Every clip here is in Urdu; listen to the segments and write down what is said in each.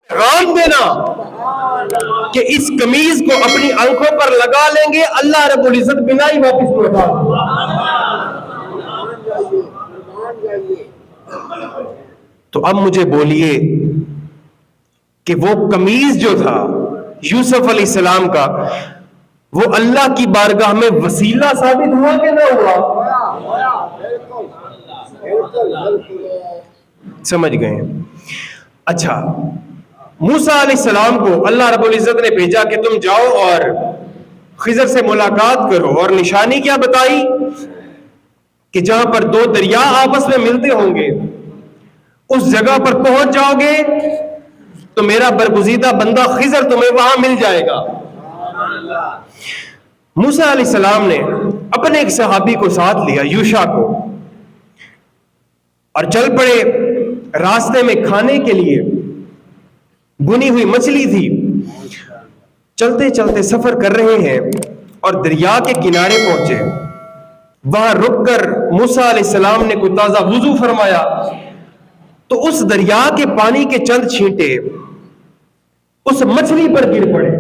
پیغام دینا کہ اس قمیض کو اپنی آنکھوں پر لگا لیں گے، اللہ رب العزت بنا ہی واپس لوٹا دیں۔ تو اب مجھے بولیے کہ وہ قمیض جو تھا یوسف علیہ السلام کا، وہ اللہ کی بارگاہ میں وسیلہ ثابت ہوا کہ نہ ہوا؟ سمجھ گئے؟ اچھا، موسیٰ علیہ السلام کو اللہ رب العزت نے بھیجا کہ تم جاؤ اور خضر سے ملاقات کرو، اور نشانی کیا بتائی کہ جہاں پر دو دریا آپس میں ملتے ہوں گے اس جگہ پر پہنچ جاؤ گے تو میرا برگزیدہ بندہ خضر تمہیں وہاں مل جائے گا۔ موسیٰ علیہ السلام نے اپنے ایک صحابی کو ساتھ لیا، یوشع کو، اور چل پڑے۔ راستے میں کھانے کے لیے بنی ہوئی مچھلی تھی۔ چلتے چلتے سفر کر رہے ہیں اور دریا کے کنارے پہنچے۔ وہاں رک کر موسیٰ علیہ السلام نے کوئی تازہ وضو فرمایا تو اس دریا کے پانی کے چند چھینٹے اس مچھلی پر گر پڑے،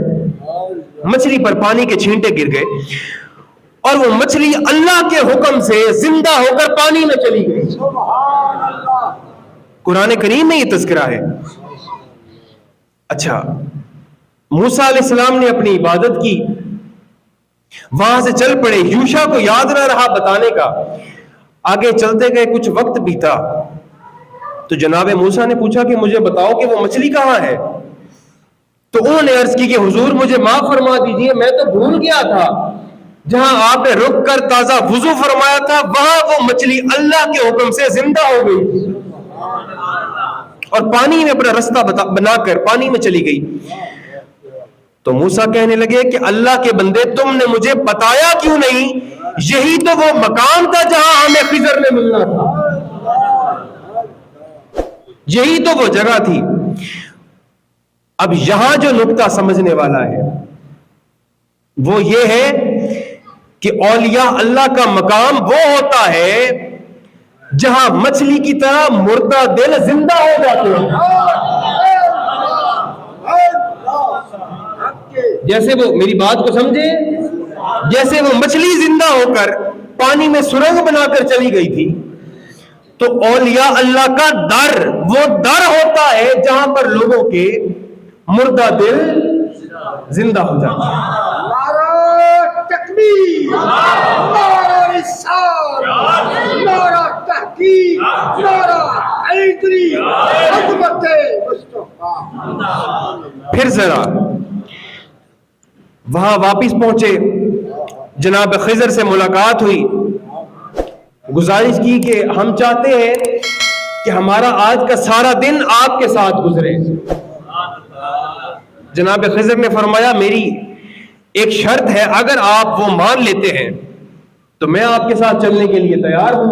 مچھلی پر پانی کے چھینٹے گر گئے، اور وہ مچھلی اللہ کے حکم سے زندہ ہو کر پانی میں چلی گئی۔ قرآن کریم میں یہ تذکرہ ہے۔ اچھا، موسیٰ علیہ السلام نے اپنی عبادت کی، وہاں سے چل پڑے۔ یوشع کو یاد نہ رہا بتانے کا، آگے چلتے گئے، کچھ وقت بیتا تو جناب موسیٰ نے پوچھا کہ مجھے بتاؤ کہ وہ مچھلی کہاں ہے؟ تو انہوں نے عرض کی کہ حضور مجھے معاف فرما دیجئے، میں تو بھول گیا تھا، جہاں آپ نے رک کر تازہ وضو فرمایا تھا وہاں وہ مچھلی اللہ کے حکم سے زندہ ہو گئی اور پانی میں اپنا رستہ بنا کر پانی میں چلی گئی۔ تو موسیٰ کہنے لگے کہ اللہ کے بندے، تم نے مجھے بتایا کیوں نہیں؟ یہی تو وہ مقام تھا جہاں ہمیں خضر میں ملنا تھا، یہی تو وہ جگہ تھی۔ اب یہاں جو نقطہ سمجھنے والا ہے وہ یہ ہے کہ اولیاء اللہ کا مقام وہ ہوتا ہے جہاں مچھلی کی طرح مردہ دل زندہ ہو جاتے ہیں۔ جیسے وہ، میری بات کو سمجھے، جیسے وہ مچھلی زندہ ہو کر پانی میں سرنگ بنا کر چلی گئی تھی، تو اولیاء اللہ کا در وہ در ہوتا ہے جہاں پر لوگوں کے مردہ دل زندہ ہو جاتا ہے۔ نعرہ تکبیر، نعرہ رسالت، نعرہ تحقیق، نعرہ حیدری، عظمت مصطفیٰ۔ پھر ذرا وہاں واپس پہنچے، جناب خضر سے ملاقات ہوئی، گزارش کی کہ ہم چاہتے ہیں کہ ہمارا آج کا سارا دن آپ کے ساتھ گزرے۔ جناب خضر نے فرمایا میری ایک شرط ہے، اگر آپ وہ مان لیتے ہیں تو میں آپ کے ساتھ چلنے کے لیے تیار ہوں۔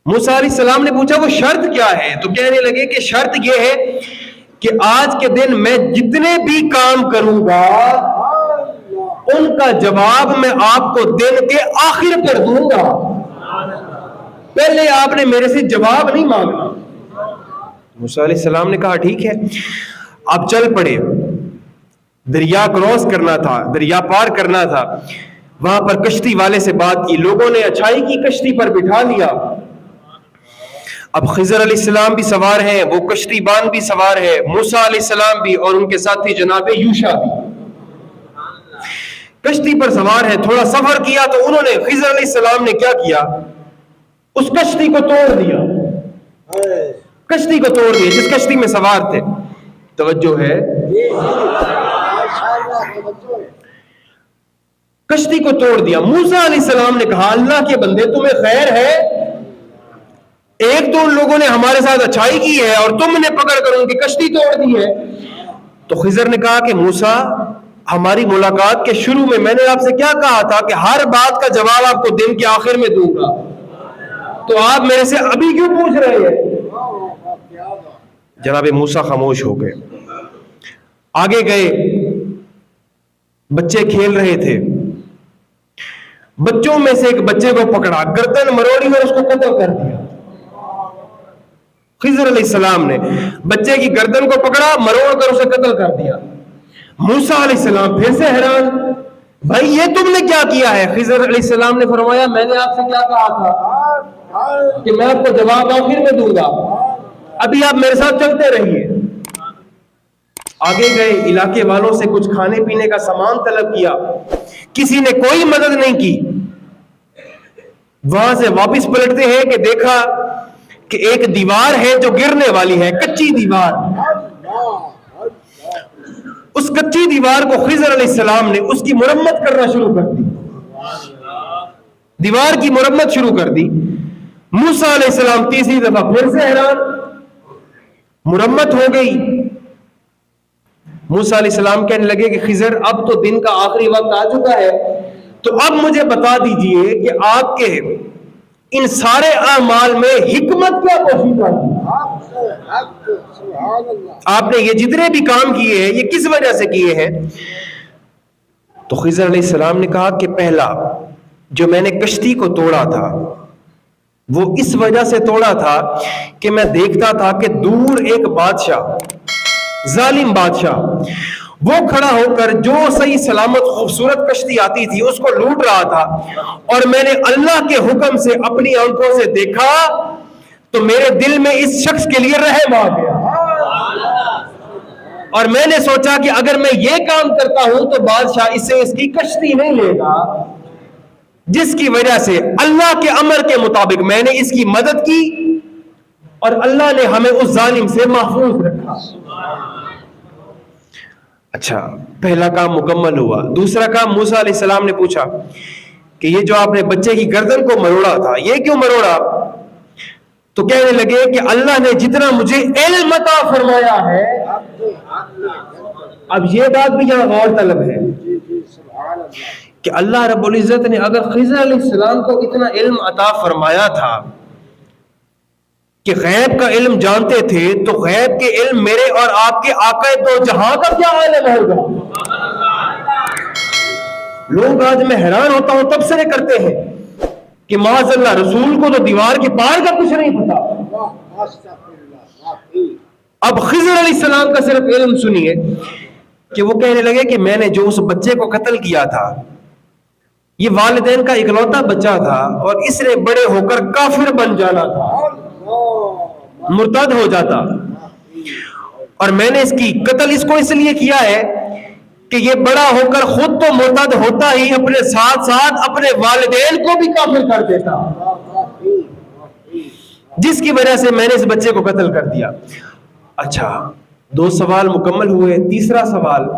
موسیٰ علیہ السلام نے پوچھا وہ شرط کیا ہے؟ تو کہنے لگے کہ شرط یہ ہے کہ آج کے دن میں جتنے بھی کام کروں گا ان کا جواب میں آپ کو دن کے آخر پر دوں گا، پہلے آپ نے میرے سے جواب نہیں مانگنا۔ موسیٰ علیہ السلام نے کہا ٹھیک ہے۔ آپ چل پڑے، دریا کراس کرنا تھا، دریا پار کرنا تھا۔ وہاں پر کشتی والے سے بات کی، لوگوں نے اچھائی کی، کشتی پر بٹھا لیا۔ اب خضر علیہ السلام بھی سوار ہیں، وہ کشتی بان بھی سوار ہے، موسیٰ علیہ السلام بھی، اور ان کے ساتھی جناب یوشع بھی کشتی پر سوار ہے۔ تھوڑا سفر کیا تو انہوں نے، خضر علیہ السلام نے کیا کیا؟ اس کشتی کو توڑ دیا، کشتی کو توڑ دیا جس کشتی میں سوار تھے۔ توجہ ہے، کشتی کو توڑ دیا۔ موسیٰ علیہ السلام نے کہا اللہ کے بندے تمہیں خیر ہے، ایک تو ان لوگوں نے ہمارے ساتھ اچھائی کی ہے اور تم نے پکڑ کر ان کی کشتی توڑ دی ہے۔ تو خضر نے کہا کہ موسیٰ، ہماری ملاقات کے شروع میں نے آپ سے کیا کہا تھا کہ ہر بات کا جواب آپ کو دن کے آخر میں دوں گا، تو آپ میرے سے ابھی کیوں پوچھ رہے ہیں؟ جناب موسیٰ خاموش ہو گئے۔ آگے گئے، بچے کھیل رہے تھے، بچوں میں سے ایک بچے کو پکڑا، گردن مروڑی اور اس کو قتل کر دیا۔ خضر علیہ السلام نے بچے کی گردن کو پکڑا، مروڑ کر اسے قتل کر دیا۔ موسیٰ علیہ السلام پھر سے حیران، بھائی یہ تم نے کیا کیا ہے؟ خضر علیہ السلام نے فرمایا میں نے آپ سے کیا کہا تھا کہ میں آپ کو جواب آخر میں دوں گا، ابھی آپ میرے ساتھ چلتے رہیے۔ آگے گئے، علاقے والوں سے کچھ کھانے پینے کا سامان طلب کیا، کسی نے کوئی مدد نہیں کی۔ وہاں سے واپس پلٹتے ہیں کہ دیکھا کہ ایک دیوار ہے جو گرنے والی ہے، کچی دیوار۔ اس کچی دیوار کو خضر علیہ السلام نے اس کی مرمت کرنا شروع کر دی، دیوار کی مرمت شروع کر دی۔ موسیٰ علیہ السلام تیسری دفعہ پھر سے حیران، مرمت ہو گئی۔ موسیٰ علیہ السلام کہنے لگے کہ خضر اب تو دن کا آخری وقت آ چکا ہے، تو اب مجھے بتا دیجئے کہ آپ کے ان سارے اعمال میں حکمت کیا پوشیدہ ہے؟ آپ نے یہ جتنے بھی کام کیے ہیں یہ کس وجہ سے کیے ہیں؟ تو خضر علیہ السلام نے کہا کہ پہلا جو میں نے کشتی کو توڑا تھا وہ اس وجہ سے توڑا تھا کہ میں دیکھتا تھا کہ دور ایک بادشاہ، ظالم بادشاہ، وہ کھڑا ہو کر جو صحیح سلامت خوبصورت کشتی آتی تھی اس کو لوٹ رہا تھا، اور میں نے اللہ کے حکم سے اپنی آنکھوں سے دیکھا تو میرے دل میں اس شخص کے لیے رحم آ گیا، اور میں نے سوچا کہ اگر میں یہ کام کرتا ہوں تو بادشاہ اس سے اس کی کشتی نہیں لے گا، جس کی وجہ سے اللہ کے امر کے مطابق میں نے اس کی مدد کی اور اللہ نے ہمیں اس ظالم سے محفوظ رکھا۔ اچھا، پہلا کام مکمل ہوا۔ دوسرا کام موسیٰ علیہ السلام نے پوچھا کہ یہ جو آپ نے بچے کی گردن کو مروڑا تھا یہ کیوں مروڑا؟ تو کہنے لگے کہ اللہ نے جتنا مجھے علم عطا فرمایا ہے، اب یہ بات بھی یہاں غور طلب ہے کہ اللہ رب العزت نے اگر خضر علیہ السلام کو اتنا علم عطا فرمایا تھا کہ غیب کا علم جانتے تھے، تو غیب کے علم میرے اور آپ کے آقا دو جہاں کا کیا عالم ہوگا؟ لوگ آج میں حیران ہوتا ہوں تبصرے کرتے ہیں کہ معاذ اللہ رسول کو تو دیوار کے پار کا کچھ نہیں پتا۔ اب خضر علیہ السلام کا صرف علم سنیے کہ وہ کہنے لگے کہ میں نے جو اس بچے کو قتل کیا تھا یہ والدین کا اکلوتا بچہ تھا اور اس نے بڑے ہو کر کافر بن جانا تھا، مرتد ہو جاتا، اور میں نے اس کی قتل اس کو اس لیے کیا ہے کہ یہ بڑا ہو کر خود تو مرتد ہوتا ہی اپنے ساتھ ساتھ اپنے والدین کو بھی کافر کر دیتا، جس کی وجہ سے میں نے اس بچے کو قتل کر دیا۔ اچھا، 2 سوال مکمل ہوئے۔ تیسرا سوال